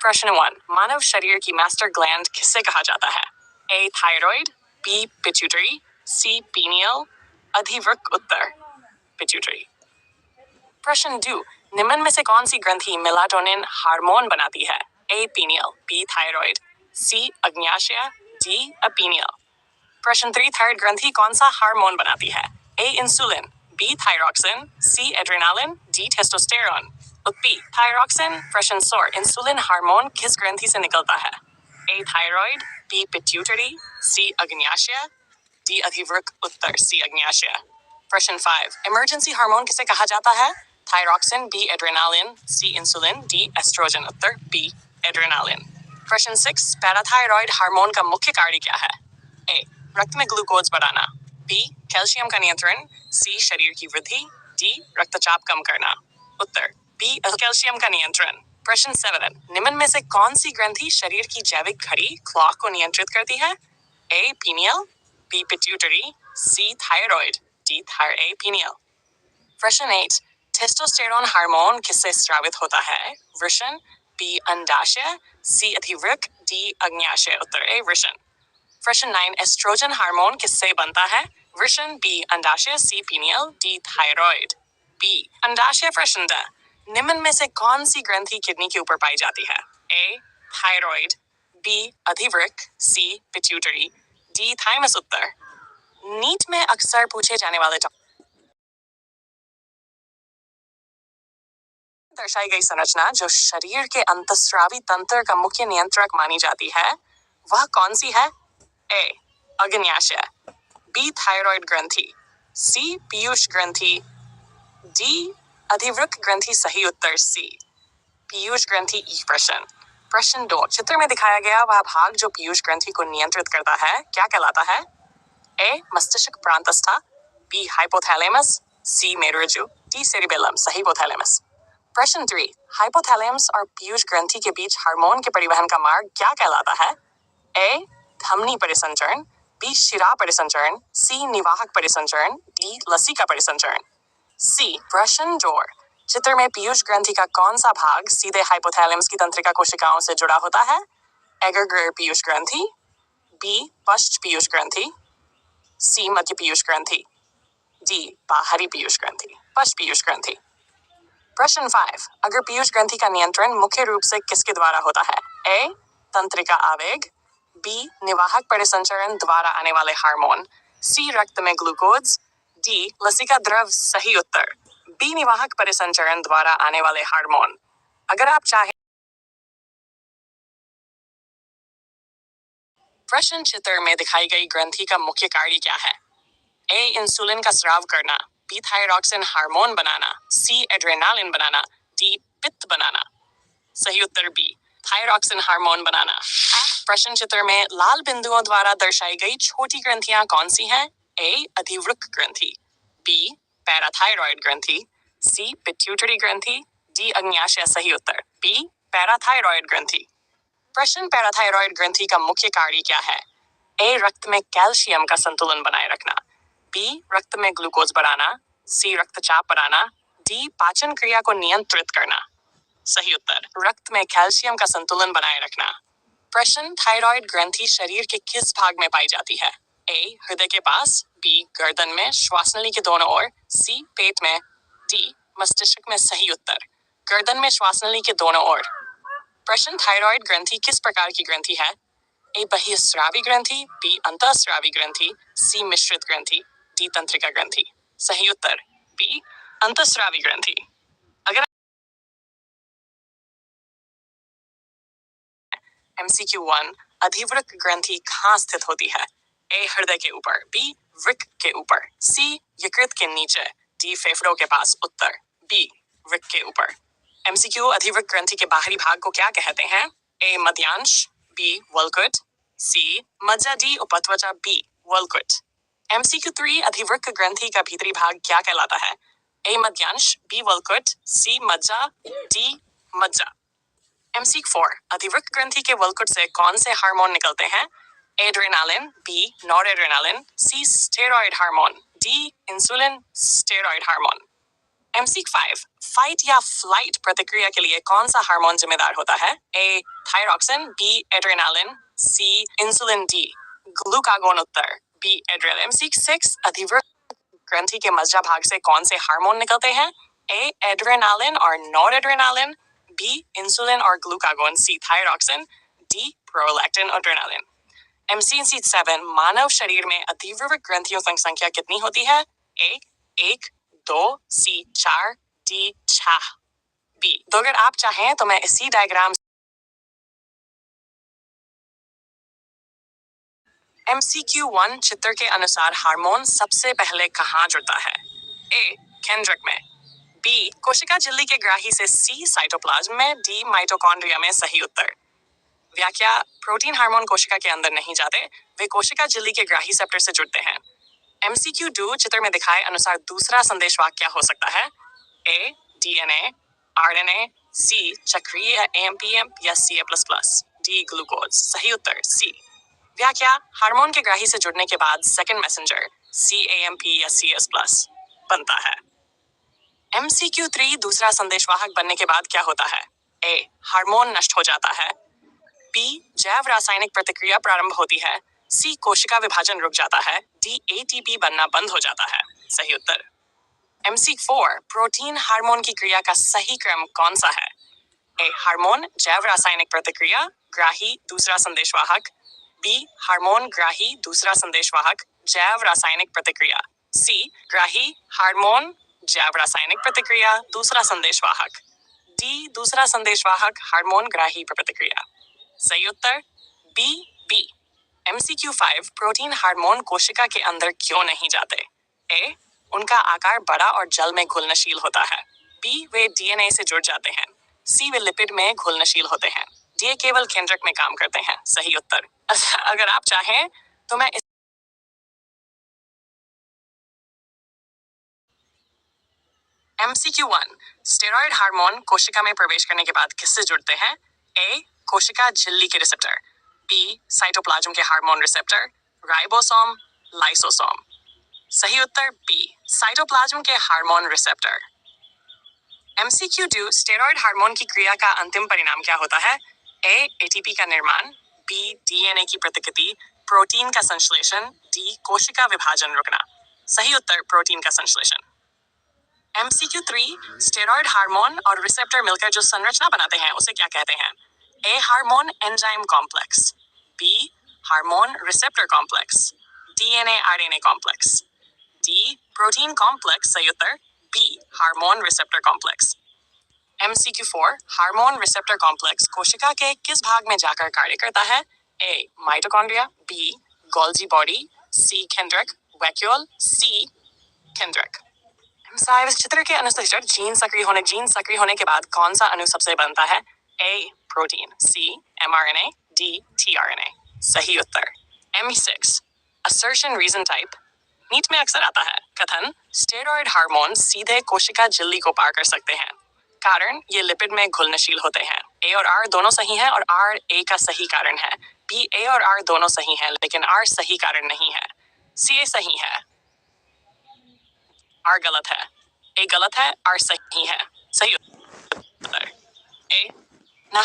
प्रश्न 1, मानव शरीर की मास्टर ग्लैंड किसे कहा जाता है? A. Thyroid, B. Pituitary, C. Pineal, अधिवृक्क उत्तर पिट्यूटरी। प्रश्न 2, निम्न में से कौन सी ग्रंथि मेलाटोनिन हार्मोन बनाती है? A. Pineal, B. Thyroid, C. अग्न्याशय, D. अपीनियल। प्रश्न 3, थर्ड ग्रंथि कौन सा हार्मोन बनाती है? A. Insulin, B. Thyroxine, C. Adrenaline, D. Testosterone. Uttar thyroxine. प्रश्न 4, इंसुलिन हार्मोन किस ग्रंथि से निकलता है? A. Thyroid, B. Pituitary, C. अग्न्याशय, D. अधिवृक्क उत्तर C. अग्न्याशय। प्रश्न 5, इमरजेंसी हार्मोन किसे कहा जाता है? Thyroxine, B. Adrenaline, C. Insulin, D. Oestrogen उत्तर B. एड्रेनालिन। प्रश्न 6, पैराथायरॉयड हार्मोन का मुख्य कार्य क्या है? A. रक्त में ग्लूकोज बढ़ाना, B. कैल्शियम का नियंत्रण, C. शरीर की वृद्धि, D. रक्तचाप कम करना उत्तर B. कैल्शियम का नियंत्रण। प्रश्न 7, निम्न में से कौन सी ग्रंथि शरीर की जैविक घड़ी क्लॉक को नियंत्रित करती है? A. Pineal, B. Pituitary, C. Thyroid, D. Pineal. प्रश्न 8, टेस्टोस्टेरोन हार्मोन किससे स्रावित होता है? वृषण, B. अंडाशय, C. अधिवृक्क, D. अग्न्याशय Uttar A. वृषण। प्रश्न 9, एस्ट्रोजन हार्मोन किससे बनता है? वृषण, B. अंडाशय, C. Pineal, D. Thyroid, B. अंडाशय। प्रश्न 10, निम्न में से कौन सी ग्रंथि किडनी के ऊपर पाई जाती है? A. Thyroid, B. अधिवृक्क, C. Pituitary, D. थाइमस उत्तर। नीट में अक्सर पूछे जाने वाले दर्शाई गई संरचना जो शरीर के अंतःस्रावी तंत्र का मुख्य नियंत्रक मानी जाती है वह कौन सी है? A. अग्न्याशय, B. थायराइड ग्रंथि, C. पीयूष ग्रंथि, D. अधिवृक्क ग्रंथि सही उत्तर C. पीयूष ग्रंथि। ई प्रश्न। प्रश्न 2, चित्र में दिखाया गया वह भाग जो पीयूष ग्रंथि को नियंत्रित करता है क्या कहलाता है? A. मस्तिष्क प्रांतस्थ, B. Hypothalamus, C. मेरुरज्जु, D. Cerebellum सही हिपोथैलेमस। प्रश्न 3, हाइपोथैलेमस और पीयूष ग्रंथि के बीच हार्मोन के परिवहन का मार्ग क्या कहलाता है? A. धमनी परिसंचरण, B. शिरा परिसंचरण, C. निवाहक परिसंचरण, D. लसिका परिसंचरण। C. प्रश्न 4, चित्र में पीयूष ग्रंथि का कौन सा भाग सीधे हाइपोथैलेमस की तंत्रिका कोशिकाओं से जुड़ा होता है? एगरग्र पीयूष ग्रंथि, B. पश्च पीयूष ग्रंथि, C. मध्य पीयूष ग्रंथि, D. बाहरी पीयूष ग्रंथि पश्च पीयूष ग्रंथि। प्रश्न 5, अगर पीयूष ग्रंथि का नियंत्रण मुख्य रूप से किसके द्वारा होता है? A. तंत्रिका आवेग, B. निवाहक परिसंचरण द्वारा आने वाले हार्मोन, C. रक्त में ग्लूकोज, D. लसिका द्रव सही उत्तर B. निवाहक परिसंचरण द्वारा आने वाले हार्मोन। अगर आप चाहें प्रश्न चित्र में दिखाई गई ग्रंथि का मुख्य कार्य क्या है? A. इंसुलिन का स्राव करना, B. थायरॉक्सिन हार्मोन बनाना, C. एड्रेनालिन बनाना, D. पित्त बनाना सही उत्तर B. थायरॉक्सिन हार्मोन बनाना। प्रश्न चित्र में लाल बिंदुओं द्वारा दर्शाई गई छोटी ग्रंथियां कौन सी हैं? A. अधिवृक्क ग्रंथि, B. पैराथायरॉयड ग्रंथि, C. पिट्यूटरी ग्रंथि, D. अग्न्याशय सही उत्तर B. पैराथायरॉयड ग्रंथि। प्रश्न, पैराथायरॉयड ग्रंथि का मुख्य कार्य क्या है? A. रक्त में कैल्शियम का संतुलन बनाए रखना, B. रक्त में ग्लूकोज बढ़ाना, C. रक्तचाप बढ़ाना, D. पाचन क्रिया को नियंत्रित करना सही उत्तर रक्त में कैल्शियम का संतुलन बनाए रखना। प्रश्न, थायराइड ग्रंथि शरीर के किस भाग में पाई जाती है? A. हृदय के पास, B. गर्दन में श्वास नली के दोनों ओर, C. पेट में, D. मस्तिष्क में सही उत्तर गर्दन में श्वास नली के दोनों ओर। प्रश्न, थायराइड ग्रंथि किस प्रकार की ग्रंथि है? A. बहिःस्रावी ग्रंथि, B. अंतःस्रावी ग्रंथि, C. मिश्रित ग्रंथि, D. तंत्रिका ग्रंथि सही उत्तर B. अंतःस्रावी ग्रंथि। अगर MCQ 1, अधिवृक्क ग्रंथि कहाँ स्थित होती है? A. हृदय के ऊपर, B. वृक्क के ऊपर, C. यकृत के नीचे, D. फेफड़ों के पास उत्तर B. वृक्क के ऊपर। MCQ, अधिवृक्क ग्रंथि के बाहरी भाग को क्या कहते हैं? A. मध्यांश, B. वल्कुट, C. मज्जा, D. उपत्वचा, B. वल्कुट। MCQ 3, अधिवृक्क ग्रंथि का भीतरी भाग क्या कहलाता है? A. मध्यांश, B. वल्कुट, C. मज्जा, D. मज्जा। MCQ 4, अधिवृक्क ग्रंथि के वल्कुट से कौन से हार्मोन निकलते हैं? Adrenaline, B. Noradrenaline, C. Steroid hormone, D. Insulin steroid hormone. MC5 fight या फ्लाइट प्रतिक्रिया के लिए कौन सा हार्मोन जिम्मेदार होता है? ए थायरॉक्सिन, बी एड्रेनालिन, सी इंसुलिन, डी ग्लूकागोन। उत्तर बी एड्रेनालिन। MC6 अधिवृक्क ग्रंथि के मज्जा भाग से कौन से हार्मोन निकलते हैं? ए एड्रेनालिन और नॉर एड्रेनालिन, बी इंसुलिन और ग्लूकागोन, सी थायरॉक्सिन, डी प्रोलैक्टिन और एड्रेनालिन। MC7 मानव शरीर में अधिवृक्क ग्रंथियों की संख्या कितनी होती है? ए 1, 2, सी 4, डी 6, बी। तो अगर आप चाहें तो मैं इसी डायग्राम MCQ1 चित्र के अनुसार हार्मोन सबसे पहले कहाँ जुड़ता है? ए केंद्रक में, बी कोशिका झिल्ली के ग्राही से, सी साइटोप्लाज्म में, डी माइटोकॉन्ड्रिया में। सही उत्तर व्याख्या प्रोटीन हार्मोन कोशिका के अंदर नहीं जाते, वे कोशिका झिल्ली के ग्राही सेप्टर से जुड़ते हैं। MCQ2 चित्र में दिखाए अनुसार दूसरा संदेशवाहक क्या हो सकता है? ए DNA, RNA, सी चक्रीय AMPM या CA++, डी ग्लूकोज। सही उत्तर सी। व्याख्या हार्मोन के ग्राही से जुड़ने के बाद सेकंड मैसेंजर CAMP या CS+ बनता है। MCQ3 दूसरा संदेशवाहक बनने के बाद क्या होता है? ए हार्मोन नष्ट हो जाता है, बी जैव रासायनिक प्रतिक्रिया प्रारंभ होती है, सी कोशिका विभाजन रुक जाता है, डी ATP बनना बंद हो जाता है। सही उत्तर MC4 प्रोटीन हार्मोन की क्रिया का सही क्रम कौन सा है? ए हार्मोन जैव रासायनिक प्रतिक्रिया ग्राही दूसरा संदेशवाहक, बी हार्मोन ग्राही दूसरा संदेशवाहक जैव रासायनिक प्रतिक्रिया, सी ग्राही हार्मोन जैव रासायनिक प्रतिक्रिया दूसरा संदेशवाहक, डी दूसरा संदेशवाहक हार्मोन ग्राही प्रतिक्रिया। सही उत्तर बी। MCQ5 प्रोटीन हार्मोन कोशिका के अंदर क्यों नहीं जाते? ए उनका आकार बड़ा और जल में घुलनशील होता है, बी वे DNA से जुड़ जाते हैं, सी वे लिपिड में घुलनशील होते हैं, डी केवल केंद्रक में काम करते हैं। सही उत्तर अगर आप चाहें तो मैं MCQ1 स्टेरॉयड हार्मोन कोशिका में प्रवेश करने के बाद किससे जुड़ते हैं? ए कोशिका झिल्ली के रिसेप्टर, बी साइटोप्लाज्म के हार्मोन रिसेप्टर, राइबोसोम, लाइसोसोम। सही उत्तर बी साइटोप्लाज्म के hormone receptor. MCQ2 steroid hormone की क्रिया का अंतिम परिणाम क्या होता है? ए ATP का निर्माण, बी DNA की प्रतिकृति, प्रोटीन का संश्लेषण, डी कोशिका विभाजन रुकना। सही उत्तर प्रोटीन का संश्लेषण। MCQ3 स्टेरॉयड हार्मोन और रिसेप्टर मिलकर जो संरचना बनाते हैं उसे क्या कहते हैं? A hormone enzyme complex, B hormone receptor complex, DNA RNA complex, D protein complex. सही उत्तर B hormone receptor complex. MCQ4 hormone receptor complex कोशिका के किस भाग में जाकर कार्य करता है? A mitochondria, B Golgi body, C केंद्रक वैक्यूल, सी केंद्रक। इस चित्र के अनुसार जीन सक्रिय होने के बाद कौन सा अणु सबसे बनता है? A protein, C mRNA, D tRNA। सही उत्तर ME6 assertion reason type NEET में अक्सर आता है। कथन स्टेरॉयड हार्मोन सीधे कोशिका झिल्ली को पार कर सकते हैं, कारण ये लिपिड में घुलनशील होते हैं। ए और आर दोनों सही हैं और आर ए का सही कारण है, बी ए और आर दोनों सही हैं लेकिन आर सही कारण नहीं है, सी ए सही है, आर गलत है, ए गलत है, आर सही है। सही उत्तर ए ना